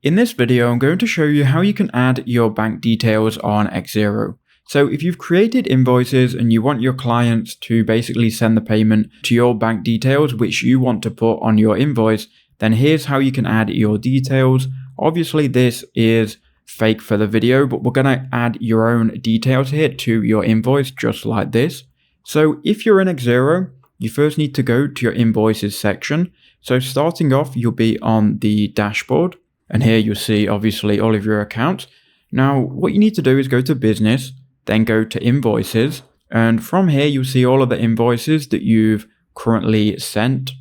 In this video, I'm going to show you how you can add your bank details on Xero. So if you've created invoices and you want your clients to basically send the payment to your bank details, which you want to put on your invoice, then here's how you can add your details. Obviously, this is fake for the video, but we're going to add your own details here to your invoice just like this. So if you're in Xero, you first need to go to your invoices section. So starting off, you'll be on the dashboard. And here you'll see obviously all of your accounts. Now, what you need to do is go to business, then go to invoices. And from here, you'll see all of the invoices that you've currently sent.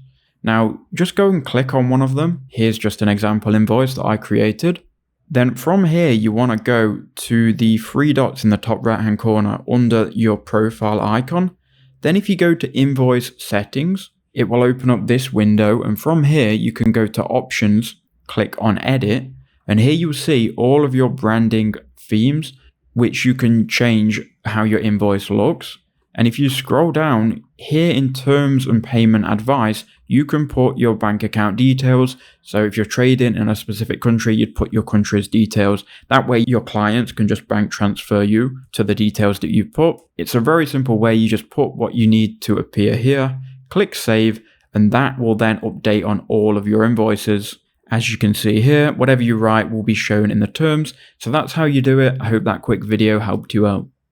Now, just go and click on one of them. Here's just an example invoice that I created. Then from here, you want to go to the three dots in the top right-hand corner under your profile icon. Then if you go to invoice settings, it will open up this window. And from here, you can go to options, click on edit, and here you'll see all of your branding themes, which you can change how your invoice looks. And if you scroll down here in terms and payment advice, you can put your bank account details. So if you're trading in a specific country, you'd put your country's details. That way your clients can just bank transfer you to the details that you put. It's a very simple way. You just put what you need to appear here, click save, and that will then update on all of your invoices. As you can see here, whatever you write will be shown in the terms. So that's how you do it. I hope that quick video helped you out.